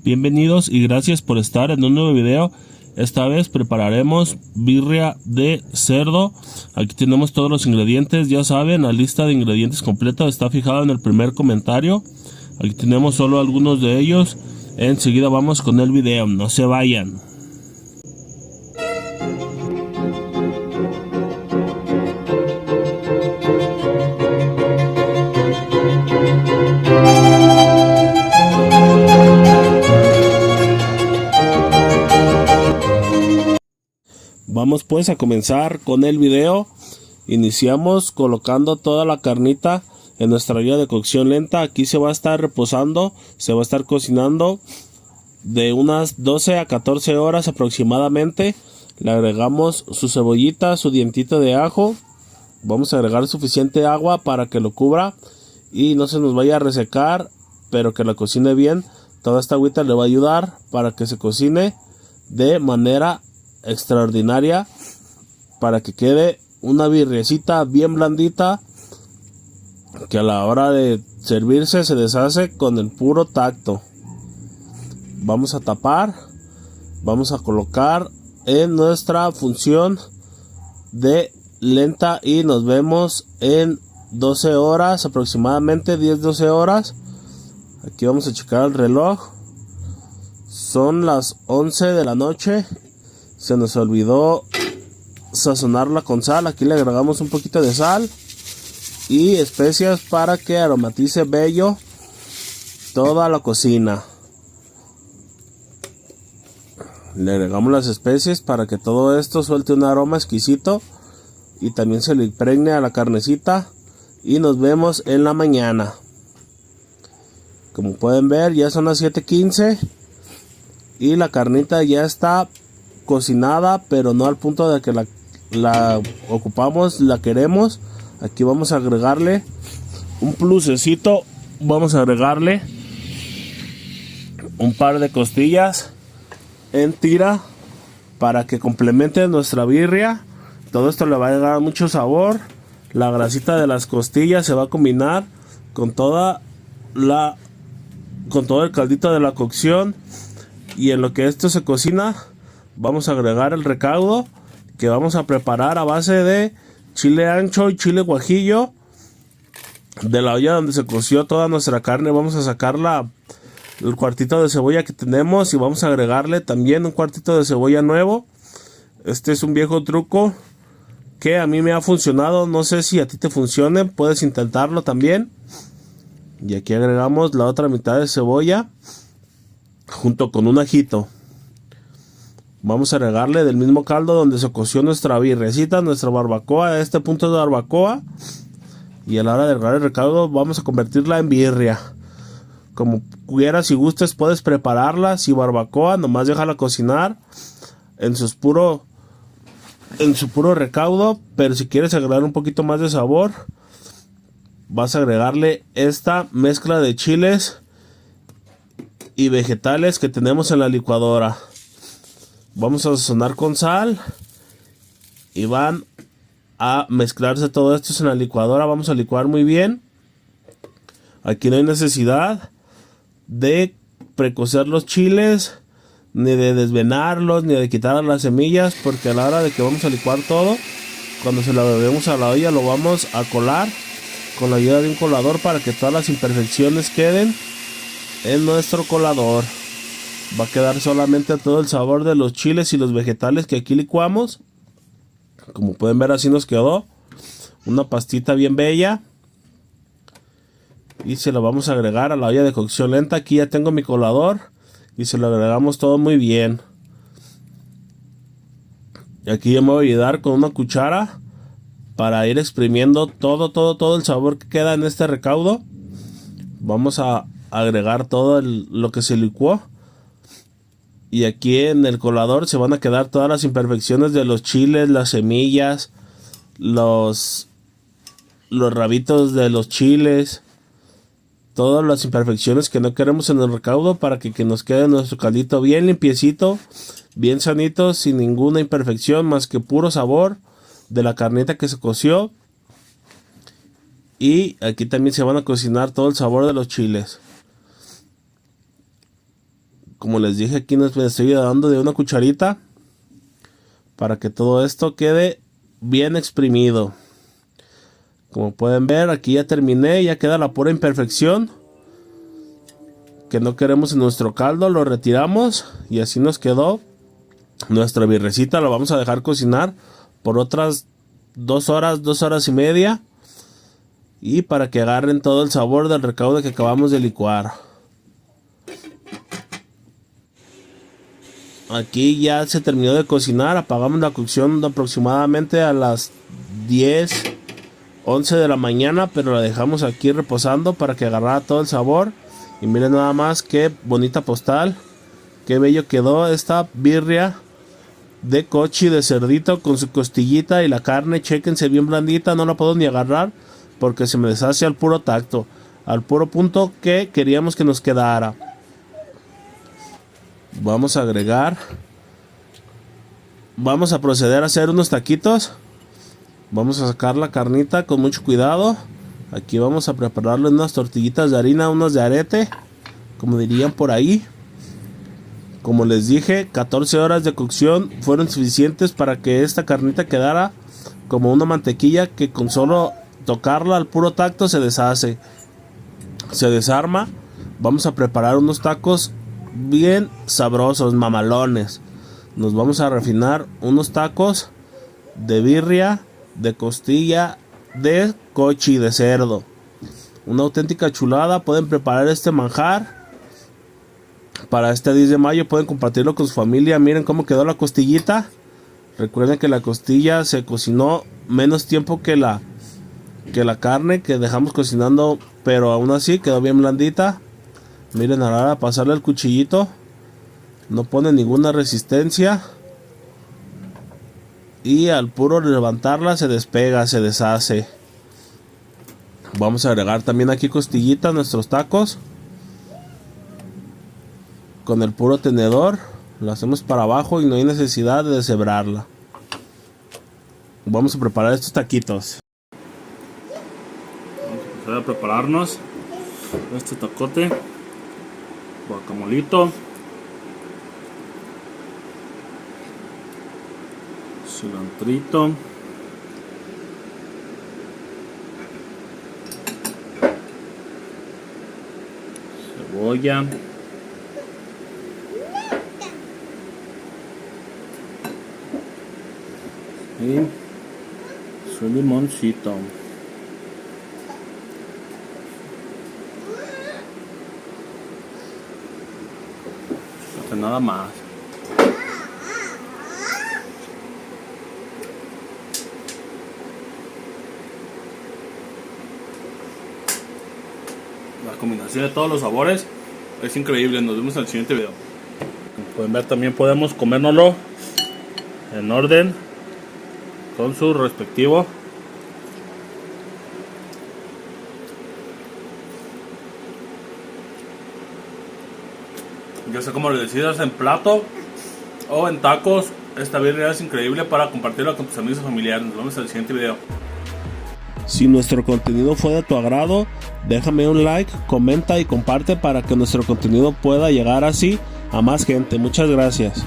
Bienvenidos y gracias por estar en un nuevo video. Esta vez prepararemos birria de cerdo. Aquí tenemos todos los ingredientes, ya saben, la lista de ingredientes completa está fijada en el primer comentario. Aquí tenemos solo algunos de ellos. Enseguida vamos con el video, no se vayan. Vamos pues a comenzar con el video. Iniciamos colocando toda la carnita en nuestra olla de cocción lenta. Aquí se va a estar reposando, se va a estar cocinando de unas 12 a 14 horas aproximadamente. Le agregamos su cebollita, su dientito de ajo. Vamos a agregar suficiente agua para que lo cubra y no se nos vaya a resecar, pero que la cocine bien. Toda esta agüita le va a ayudar para que se cocine de manera extraordinaria, para que quede una birriecita bien blandita que a la hora de servirse se deshace con el puro tacto. Vamos a tapar, vamos a colocar en nuestra función de lenta y nos vemos en 12 horas aproximadamente, 10-12 horas. Aquí vamos a checar el reloj, son las 11 de la noche. Se nos olvidó sazonarla con sal. Aquí le agregamos un poquito de sal y especias para que aromatice bello toda la cocina. Le agregamos las especies para que todo esto suelte un aroma exquisito y también se le impregne a la carnecita. Y nos vemos en la mañana. Como pueden ver, ya son las 7:15 y la carnita ya está cocinada, pero no al punto de que la ocupamos, la queremos. Aquí vamos a agregarle un plusecito, vamos a agregarle un par de costillas en tira para que complemente nuestra birria. Todo esto le va a dar mucho sabor. La grasita de las costillas se va a combinar con todo el caldito de la cocción, y en lo que esto se cocina vamos a agregar el recaudo que vamos a preparar a base de chile ancho y chile guajillo. De la olla donde se coció toda nuestra carne vamos a sacar el cuartito de cebolla que tenemos y vamos a agregarle también un cuartito de cebolla nuevo. Este es un viejo truco que a mí me ha funcionado, no sé si a ti te funcione, puedes intentarlo también. Y aquí agregamos la otra mitad de cebolla junto con un ajito. Vamos a agregarle del mismo caldo donde se coció nuestra birrecita, nuestra barbacoa. Este punto de barbacoa. Y a la hora de agregar el recaudo vamos a convertirla en birria. Como quieras y gustes puedes prepararla. Si barbacoa, nomás déjala cocinar en su puro recaudo. Pero si quieres agregar un poquito más de sabor, vas a agregarle esta mezcla de chiles y vegetales que tenemos en la licuadora. Vamos a sazonar con sal y van a mezclarse todo esto en la licuadora. Vamos a licuar muy bien. Aquí no hay necesidad de precocer los chiles, ni de desvenarlos, ni de quitar las semillas, porque a la hora de que vamos a licuar todo, cuando se lo bebemos a la olla, lo vamos a colar con la ayuda de un colador para que todas las imperfecciones queden en nuestro colador. Va a quedar solamente todo el sabor de los chiles y los vegetales que aquí licuamos. Como pueden ver, así nos quedó una pastita bien bella. Y se lo vamos a agregar a la olla de cocción lenta. Aquí ya tengo mi colador y se lo agregamos todo muy bien. Y aquí ya me voy a ayudar con una cuchara para ir exprimiendo todo el sabor que queda en este recaudo. Vamos a agregar todo lo que se licuó. Y aquí en el colador se van a quedar todas las imperfecciones de los chiles, las semillas, los rabitos de los chiles, todas las imperfecciones que no queremos en el recaudo, para que nos quede nuestro caldito bien limpiecito, bien sanito, sin ninguna imperfección más que puro sabor de la carnita que se coció. Y aquí también se van a cocinar todo el sabor de los chiles. Como les dije, aquí les estoy dando de una cucharita para que todo esto quede bien exprimido. Como pueden ver, aquí ya terminé, ya queda la pura imperfección que no queremos en nuestro caldo. Lo retiramos y así nos quedó nuestra birrecita. La vamos a dejar cocinar por otras 2 horas, 2 horas y media, y para que agarren todo el sabor del recaudo que acabamos de licuar. Aquí ya se terminó de cocinar. Apagamos la cocción aproximadamente a las 10, 11 de la mañana, pero la dejamos aquí reposando para que agarrara todo el sabor. Y miren nada más qué bonita postal, qué bello quedó esta birria de cochi de cerdito con su costillita y la carne. Chéquense, bien blandita, no la puedo ni agarrar porque se me deshace al puro tacto, al puro punto que queríamos que nos quedara. Vamos a agregar, vamos a proceder a hacer unos taquitos. Vamos a sacar la carnita con mucho cuidado. Aquí vamos a prepararle unas tortillitas de harina, unas de arete, como dirían por ahí. Como les dije, 14 horas de cocción fueron suficientes para que esta carnita quedara como una mantequilla que con solo tocarla al puro tacto se deshace, se desarma. Vamos a preparar unos tacos bien sabrosos, mamalones. Nos vamos a refinar unos tacos de birria, de costilla, de cochi de cerdo. Una auténtica chulada. Pueden preparar este manjar para este 10 de mayo. Pueden compartirlo con su familia. Miren cómo quedó la costillita. Recuerden que la costilla se cocinó menos tiempo que la carne que dejamos cocinando, pero aún así quedó bien blandita. Miren, ahora pasarle el cuchillito, no pone ninguna resistencia, y al puro levantarla se despega, se deshace. Vamos a agregar también aquí costillita a nuestros tacos. Con el puro tenedor lo hacemos para abajo y no hay necesidad de deshebrarla. Vamos a preparar estos taquitos. Vamos a empezar a prepararnos este tacote. Guacamolito, cilantrito, cebolla, y su limoncito. Nada más. La combinación de todos los sabores es increíble. Nos vemos en el siguiente video. Como pueden ver, también podemos comérnoslo en orden con su respectivo. Yo sé cómo lo decidas, en plato o en tacos. Esta birria es increíble para compartirla con tus amigos y familiares. Nos vemos en el siguiente video. Si nuestro contenido fue de tu agrado, déjame un like, comenta y comparte para que nuestro contenido pueda llegar así a más gente. Muchas gracias.